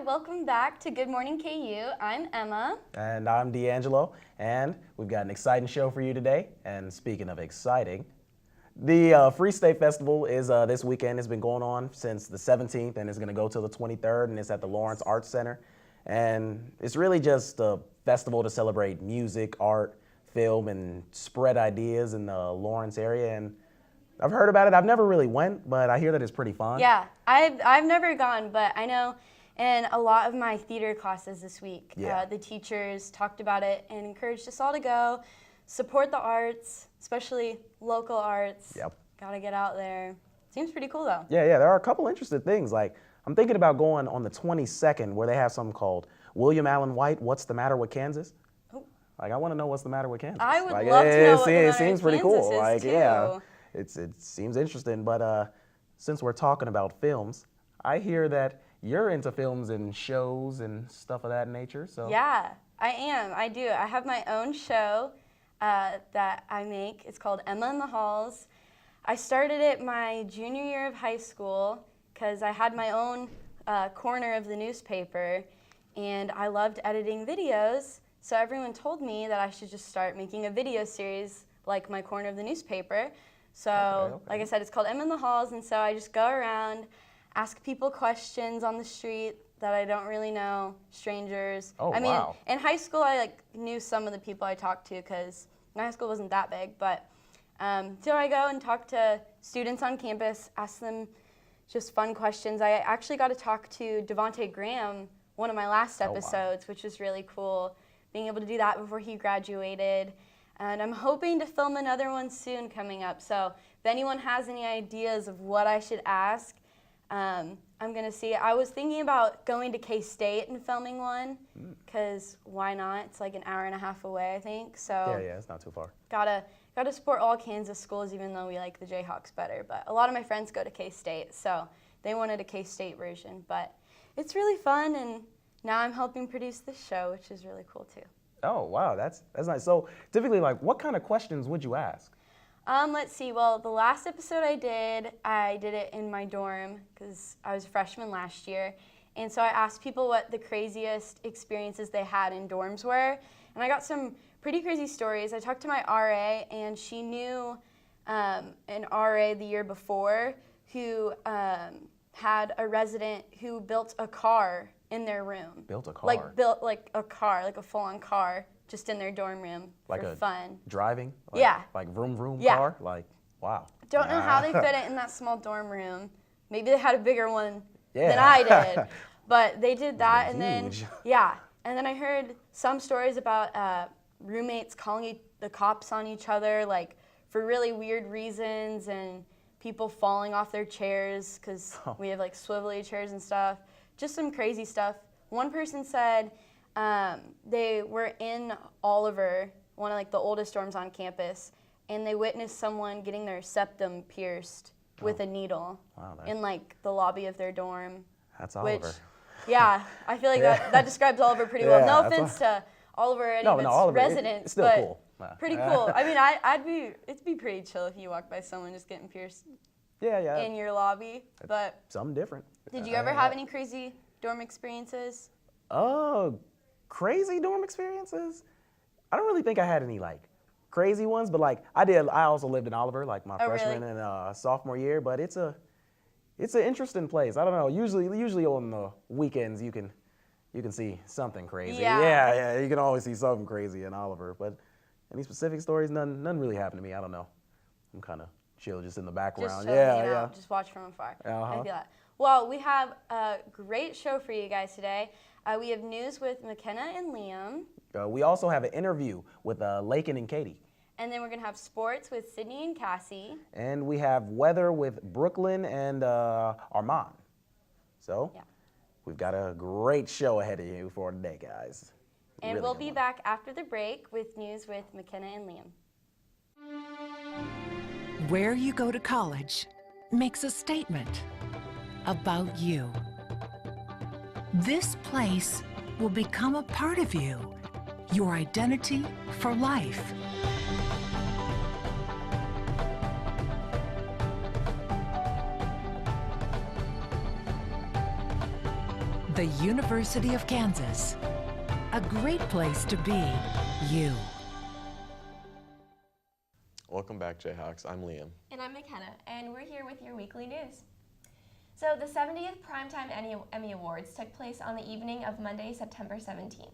welcome back to Good Morning KU. I'm Emma. And I'm D'Angelo, and we've got an exciting show for you today. And speaking of exciting, the Free State Festival is this weekend. It's been going on since the 17th, and it's going to go till the 23rd, and it's at the Lawrence Arts Center. And it's really just a festival to celebrate music, art, film, and spread ideas in the Lawrence area. And I've heard about it. I've never really went, but I hear that it's pretty fun. Yeah, I've never gone, but I know in a lot of my theater classes this week, the teachers talked about it and encouraged us all to go, support the arts, especially local arts. Yep. Gotta get out there. Seems pretty cool though. Yeah, there are a couple interesting things. Like, I'm thinking about going on the 22nd where they have something called William Allen White, What's the Matter with Kansas? Oh. Like, I want to know what's the matter with Kansas. I would like, love to know what the matter it seems with pretty Kansas cool. is Like, too. yeah, it seems interesting. But since we're talking about films, I hear that you're into films and shows and stuff of that nature. So Yeah, I am. I do. I have my own show that I make. It's called Emma in the Halls. I started it my junior year of high school because I had my own corner of the newspaper, and I loved editing videos. So everyone told me that I should just start making a video series like my corner of the newspaper. So, Okay. like I said, it's called Emma in the Halls, and so I just go around, ask people questions on the street that I don't really know, strangers. Oh, I mean, wow. in high school, I knew some of the people I talked to because my high school wasn't that big. But so I go and talk to students on campus, ask them just fun questions. I actually got to talk to Devonte Graham one of my last episodes, which was really cool, being able to do that before he graduated. And I'm hoping to film another one soon coming up. So if anyone has any ideas of what I should ask, I'm going to see. I was thinking about going to K-State and filming one, because why not? It's like an hour and a half away, I think. So yeah, it's not too far. Gotta support all Kansas schools, even though we like the Jayhawks better. But a lot of my friends go to K-State, so they wanted a K-State version. But it's really fun, and now I'm helping produce this show, which is really cool too. Oh, wow, that's nice. So typically, like, what kind of questions would you ask? Let's see. Well, the last episode I did it in my dorm because I was a freshman last year. And so I asked people what the craziest experiences they had in dorms were. And I got some pretty crazy stories. I talked to my RA, and she knew an RA the year before who had a resident who built a car in their room. Built a car? Like, built like a car, like a full-on car, just in their dorm room Like for fun. Driving? Like, Yeah. Like vroom vroom Yeah. car? Like, wow. Don't know how they fit it in that small dorm room. Maybe they had a bigger one than Yeah. I did. But they did that, and huge. then I heard some stories about roommates calling the cops on each other, like for really weird reasons, and people falling off their chairs because we have like swivelly chairs and stuff. Just some crazy stuff. One person said they were in Oliver, one of like the oldest dorms on campus, and they witnessed someone getting their septum pierced with a needle in like the lobby of their dorm. That's Oliver. Yeah, I feel like that describes Oliver pretty well. No Yeah, offense to Oliver or any No, of its Oliver, residents, it's still but cool. pretty cool. I mean, it'd be pretty chill if you walked by someone just getting pierced Yeah. in your lobby. But Something different. did you ever have any crazy dorm experiences? Oh, crazy dorm experiences? I don't really think I had any like crazy ones, but like I also lived in Oliver, like my freshman really? and sophomore year. But it's an interesting place. I don't know. Usually on the weekends you can see something crazy. Yeah. You can always see something crazy in Oliver. But any specific stories? None really happened to me. I don't know. I'm kind of chill, just in the background. Just chilling, just watch from afar. I feel that. Well, we have a great show for you guys today. We have news with McKenna and Liam. We also have an interview with Lakin and Katie. And then we're going to have sports with Sydney and Cassie. And we have weather with Brooklyn and Armand. So we've got a great show ahead of you for today, guys. And Really we'll good be one. back after the break with news with McKenna and Liam. Where you go to college makes a statement about you. This place will become a part of you, your identity for life. the University of Kansas. A great place to be you. Welcome back, Jayhawks. I'm Liam. And I'm McKenna, and we're here with your weekly news. So the 70th Primetime Emmy Awards took place on the evening of Monday, September 17th.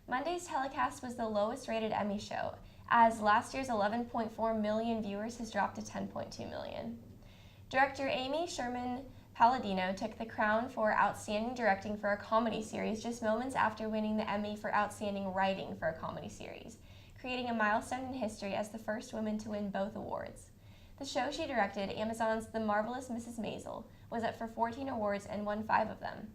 Monday's telecast was the lowest rated Emmy show, as last year's 11.4 million viewers has dropped to 10.2 million. Director Amy Sherman Palladino took the crown for Outstanding Directing for a Comedy Series just moments after winning the Emmy for Outstanding Writing for a Comedy Series, creating a milestone in history as the first woman to win both awards. The show she directed, Amazon's The Marvelous Mrs. Maisel, was up for 14 awards and won 5 of them.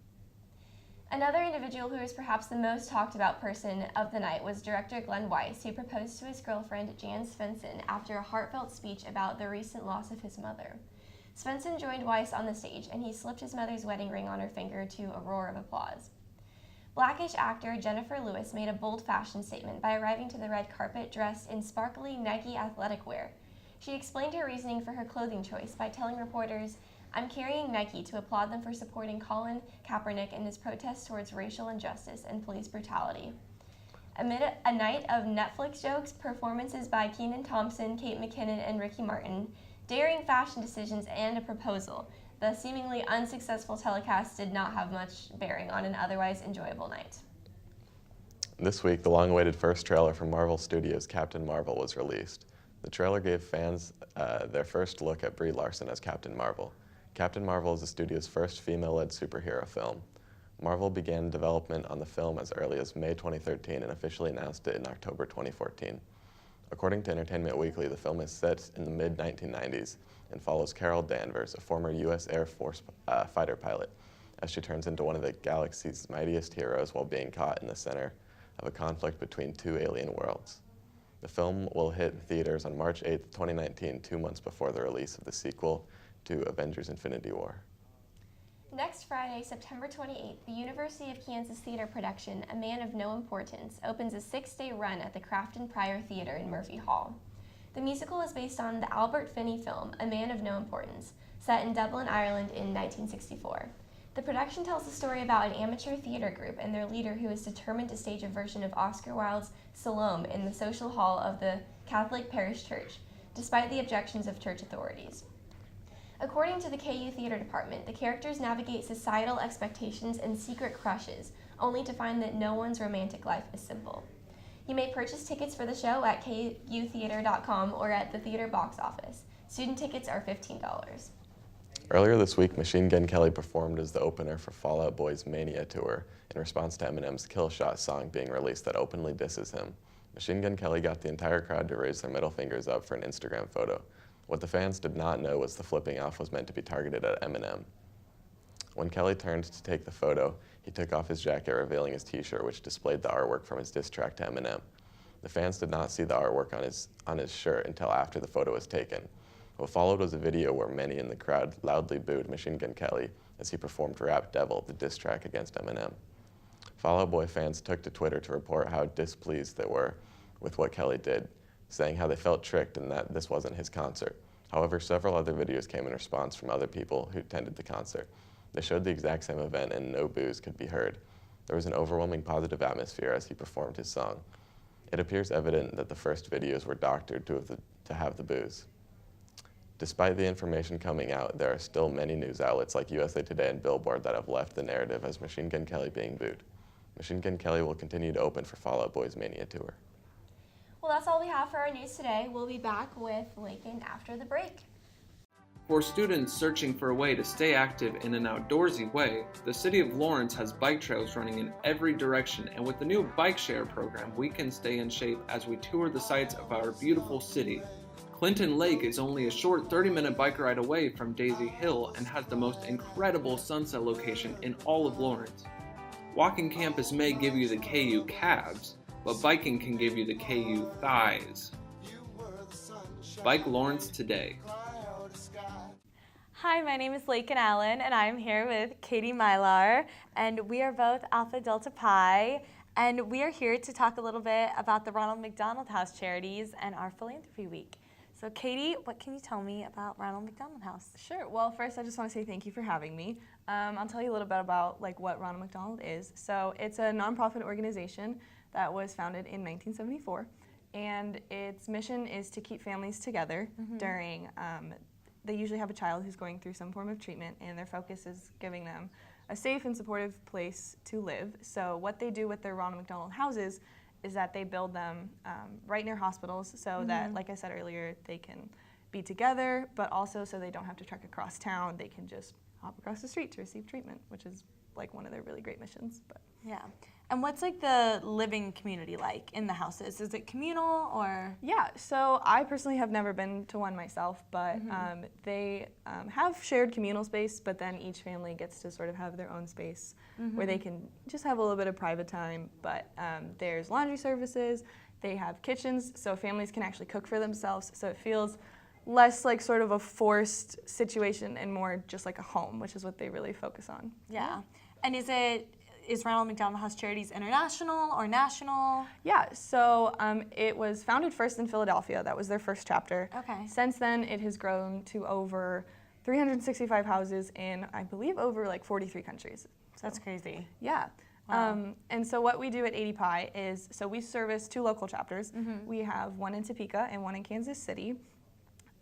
Another individual who is perhaps the most talked about person of the night was director Glenn Weiss, who proposed to his girlfriend Jan Svensson after a heartfelt speech about the recent loss of his mother. Svensson joined Weiss on the stage, and he slipped his mother's wedding ring on her finger to a roar of applause. Blackish actor Jennifer Lewis made a bold fashion statement by arriving to the red carpet dressed in sparkly Nike athletic wear. She explained her reasoning for her clothing choice by telling reporters, "I'm carrying Nike to applaud them for supporting Colin Kaepernick in his protest towards racial injustice and police brutality." Amid a night of Netflix jokes, performances by Kenan Thompson, Kate McKinnon, and Ricky Martin, daring fashion decisions, and a proposal, the seemingly unsuccessful telecast did not have much bearing on an otherwise enjoyable night. This week, the long-awaited first trailer from Marvel Studios' Captain Marvel was released. The trailer gave fans their first look at Brie Larson as Captain Marvel. Captain Marvel is the studio's first female-led superhero film. Marvel began development on the film as early as May 2013 and officially announced it in October 2014. According to Entertainment Weekly, the film is set in the mid-1990s and follows Carol Danvers, a former U.S. Air Force fighter pilot, as she turns into one of the galaxy's mightiest heroes while being caught in the center of a conflict between 2 alien worlds. The film will hit theaters on March 8, 2019, 2 months before the release of the sequel to Avengers: Infinity War. Next Friday, September 28th, the University of Kansas theater production, A Man of No Importance, opens a 6-day run at the Crafton Pryor Theater in Murphy Hall. The musical is based on the Albert Finney film, A Man of No Importance, set in Dublin, Ireland in 1964. The production tells the story about an amateur theater group and their leader who is determined to stage a version of Oscar Wilde's Salome in the social hall of the Catholic parish church, despite the objections of church authorities. According to the KU Theater Department, the characters navigate societal expectations and secret crushes, only to find that no one's romantic life is simple. You may purchase tickets for the show at kutheater.com or at the theater box office. Student tickets are $15. Earlier this week, Machine Gun Kelly performed as the opener for Fall Out Boy's Mania tour in response to Eminem's Kill Shot song being released that openly disses him. Machine Gun Kelly got the entire crowd to raise their middle fingers up for an Instagram photo. What the fans did not know was the flipping off was meant to be targeted at Eminem. When Kelly turned to take the photo, he took off his jacket, revealing his t-shirt, which displayed the artwork from his diss track to Eminem. The fans did not see the artwork on his shirt until after the photo was taken. What followed was a video where many in the crowd loudly booed Machine Gun Kelly as he performed Rap Devil, the diss track against Eminem. Fall Out Boy fans took to Twitter to report how displeased they were with what Kelly did, saying how they felt tricked and that this wasn't his concert. However, several other videos came in response from other people who attended the concert. They showed the exact same event and no boos could be heard. There was an overwhelming positive atmosphere as he performed his song. It appears evident that the first videos were doctored to have the boos. Despite the information coming out, there are still many news outlets like USA Today and Billboard that have left the narrative as Machine Gun Kelly being booed. Machine Gun Kelly will continue to open for Fall Out Boy's Mania tour. Well, that's all we have for our news today. We'll be back with Lakin after the break. For students searching for a way to stay active in an outdoorsy way, the City of Lawrence has bike trails running in every direction, and with the new bike share program, we can stay in shape as we tour the sights of our beautiful city. Clinton Lake is only a short 30-minute bike ride away from Daisy Hill and has the most incredible sunset location in all of Lawrence. Walking campus may give you the KU calves, but biking can give you the KU thighs. Bike Lawrence today. Hi, my name is Lakin Allen, and I'm here with Katie Mylar, and we are both Alpha Delta Pi, and we are here to talk a little bit about the Ronald McDonald House Charities and our Philanthropy Week. So Katie, what can you tell me about Ronald McDonald House? Sure. Well, first I just want to say thank you for having me. I'll tell you a little bit about what Ronald McDonald is. So it's a nonprofit organization that was founded in 1974, and its mission is to keep families together during. They usually have a child who's going through some form of treatment, and their focus is giving them a safe and supportive place to live. So what they do with their Ronald McDonald houses is that they build them right near hospitals so that, like I said earlier, they can be together, but also so they don't have to trek across town. They can just hop across the street to receive treatment, which is like one of their really great missions. But Yeah. And what's like the living community like in the houses? Is it communal or? yeah, so I personally have never been to one myself, but they have shared communal space, but then each family gets to sort of have their own space where they can just have a little bit of private time. But there's laundry services, they have kitchens, so families can actually cook for themselves, so it feels less like sort of a forced situation and more just like a home, which is what they really focus on. Yeah. And is Ronald McDonald House Charities international or national? Yeah, so it was founded first in Philadelphia. That was their first chapter. Okay. Since then, it has grown to over 365 houses in, I believe, over like 43 countries. That's crazy. Yeah. Wow. And so what we do at 80 Pi is, so we service 2 local chapters. We have one in Topeka and one in Kansas City.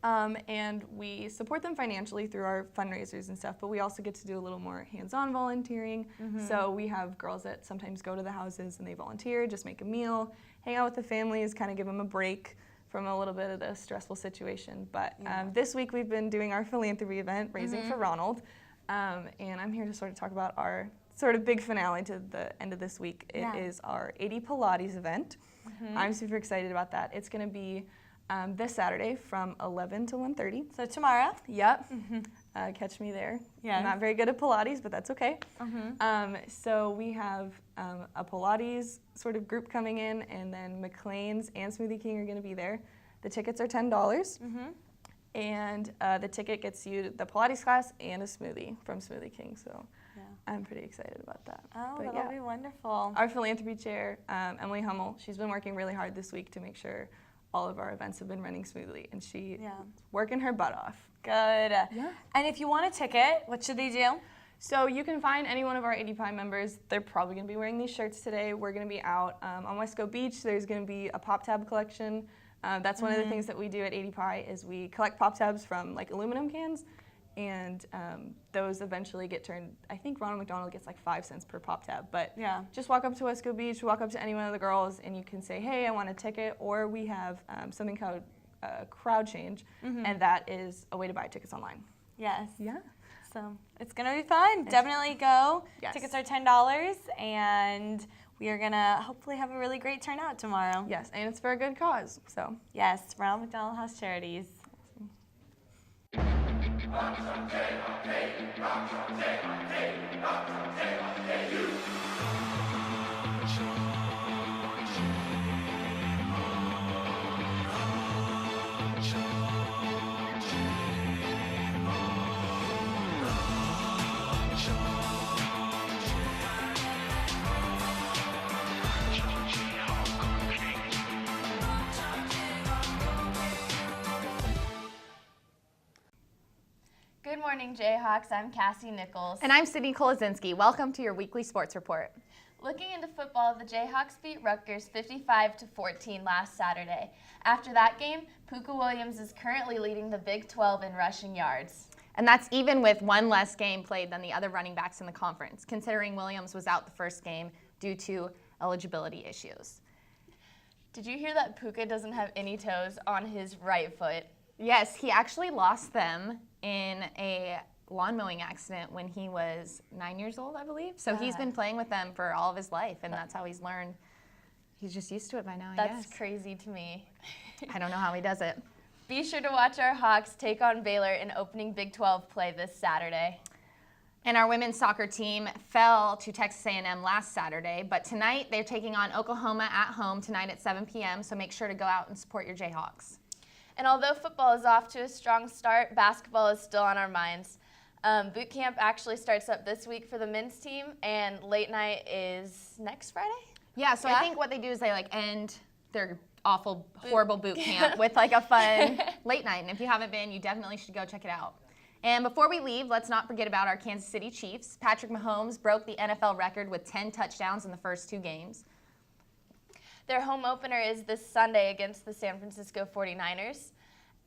And we support them financially through our fundraisers and stuff, but we also get to do a little more hands-on volunteering. So we have girls that sometimes go to the houses and they volunteer, just make a meal, hang out with the families, kind of give them a break from a little bit of the stressful situation. But this week we've been doing our philanthropy event, Raising for Ronald, and I'm here to sort of talk about our sort of big finale to the end of this week. It is our 80 Pilates event. I'm super excited about that. It's going to be this Saturday from 11 to 1:30. So tomorrow? Yep. Catch me there. Yeah. I'm not very good at Pilates, but that's okay. So we have a Pilates sort of group coming in, and then McLean's and Smoothie King are going to be there. The tickets are $10, and the ticket gets you the Pilates class and a smoothie from Smoothie King. So I'm pretty excited about that. Oh, But that'll be wonderful. Our philanthropy chair, Emily Hummel, she's been working really hard this week to make sure all of our events have been running smoothly, and she's working her butt off. Good. Yeah. And if you want a ticket, what should they do? So you can find any one of our 80 Pi members. They're probably going to be wearing these shirts today. We're going to be out on Wesco Beach. There's going to be a pop tab collection. That's one of the things that we do at 80 Pi is we collect pop tabs from like aluminum cans, and those eventually get turned. I think Ronald McDonald gets like 5 cents per pop tab, but just walk up to Wesco Beach, walk up to any one of the girls, and you can say, hey, I want a ticket, or we have something called crowd change, and that is a way to buy tickets online. Yes. Yeah. So it's going to be fun. Definitely go. Yes. Tickets are $10, and we are going to hopefully have a really great turnout tomorrow. Yes, and it's for a good cause, so. Yes, Ronald McDonald House Charities. Good morning, Jayhawks. I'm Cassie Nichols. And I'm Sydney Kolazinski. Welcome to your weekly sports report. Looking into football, the Jayhawks beat Rutgers 55-14 last Saturday. After that game, Puka Williams is currently leading the Big 12 in rushing yards. And that's even with one less game played than the other running backs in the conference, considering Williams was out the first game due to eligibility issues. Did you hear that Puka doesn't have any toes on his right foot? Yes, he actually lost them in a lawn mowing accident when he was 9 years old, I believe. So he's been playing with them for all of his life, and that's how he's learned. He's just used to it by now, I guess. That's crazy to me. I don't know how he does it. Be sure to watch our Hawks take on Baylor in opening Big 12 play this Saturday. And our women's soccer team fell to Texas A&M last Saturday, but tonight they're taking on Oklahoma at home tonight at 7 p.m., so make sure to go out and support your Jayhawks. And although football is off to a strong start, basketball is still on our minds. Boot camp actually starts up this week for the men's team, and late night is next Friday? Yeah, so I think what they do is they end their awful, horrible boot camp with like a fun late night. And if you haven't been, you definitely should go check it out. And before we leave, let's not forget about our Kansas City Chiefs. Patrick Mahomes broke the NFL record with 10 touchdowns in the first 2 games. Their home opener is this Sunday against the San Francisco 49ers.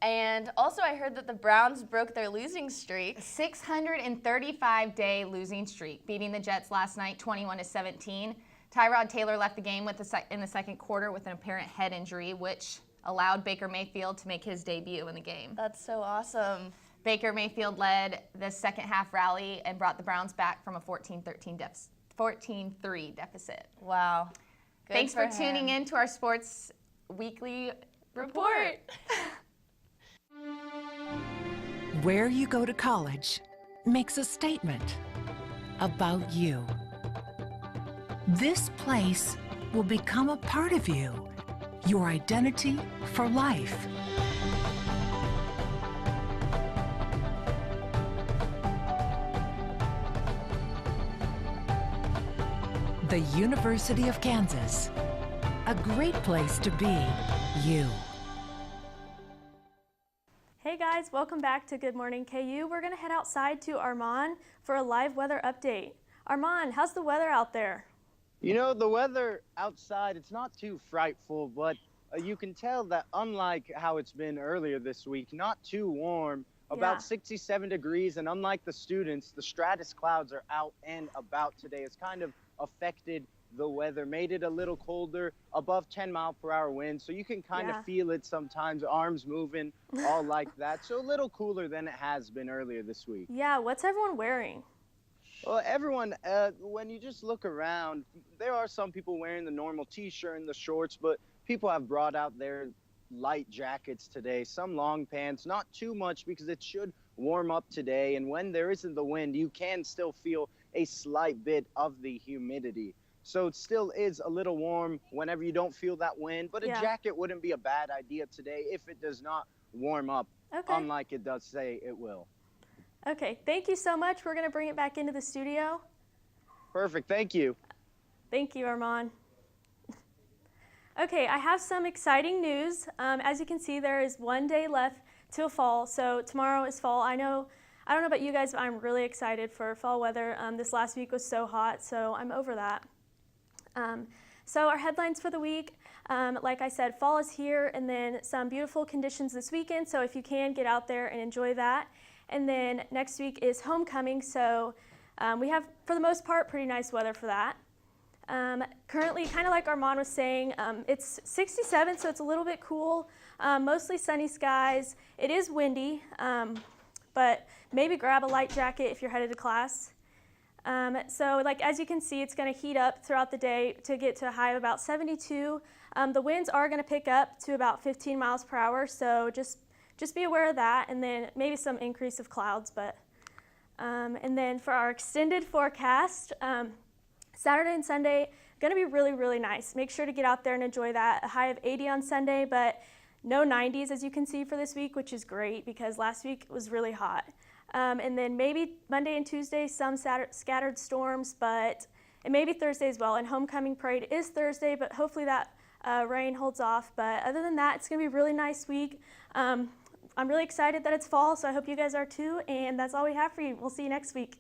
And also I heard that the Browns broke their losing streak. 635-day losing streak, beating the Jets last night 21-17. Tyrod Taylor left the game in the second quarter with an apparent head injury, which allowed Baker Mayfield to make his debut in the game. That's so awesome. Baker Mayfield led the second half rally and brought the Browns back from a 14-3 deficit. Wow. Good Thanks for tuning in to our Sports Weekly Report. Where you go to college makes a statement about you. This place will become a part of you, your identity for life. The University of Kansas, a great place to be you. Hey guys, welcome back to Good Morning KU. We're gonna head outside to Armand for a live weather update. Armand, how's the weather out there? You know, the weather outside, it's not too frightful, but you can tell that unlike how it's been earlier this week, not too warm, about 67 degrees, and unlike the students, the stratus clouds are out and about today. It's kind of affected the weather, made it a little colder, above 10-mile-per-hour winds, so you can kind of feel it sometimes, arms moving, all like that. So a little cooler than it has been earlier this week. Yeah, what's everyone wearing? Well, everyone, when you just look around, there are some people wearing the normal t-shirt and the shorts, but people have brought out their light jackets today, some long pants, not too much because it should warm up today. And when there isn't the wind, you can still feel a slight bit of the humidity. So it still is a little warm whenever you don't feel that wind, but a jacket wouldn't be a bad idea today if it does not warm up, unlike it does say it will. Okay, thank you so much. We're going to bring it back into the studio. Perfect, thank you. Thank you, Armand. Okay, I have some exciting news. As you can see, there is 1 day left till fall, so tomorrow is fall. I don't know about you guys, but I'm really excited for fall weather. This last week was so hot, so I'm over that. So our headlines for the week, like I said, fall is here, and then some beautiful conditions this weekend, so if you can, get out there and enjoy that. And then next week is homecoming, so we have, for the most part, pretty nice weather for that. Currently, kind of like Armand was saying, it's 67, so it's a little bit cool, mostly sunny skies. It is windy, but maybe grab a light jacket if you're headed to class. So like as you can see, it's going to heat up throughout the day to get to a high of about 72. The winds are going to pick up to about 15 miles per hour, so just be aware of that, and then maybe some increase of clouds. But and then for our extended forecast, Saturday and Sunday, going to be really, really nice. Make sure to get out there and enjoy that. A high of 80 on Sunday, but no 90s as you can see for this week, which is great because last week was really hot. And then maybe Monday and Tuesday, some scattered storms, and maybe Thursday as well. And homecoming parade is Thursday, but hopefully that rain holds off. But other than that, it's going to be a really nice week. I'm really excited that it's fall, so I hope you guys are too. And that's all we have for you. We'll see you next week.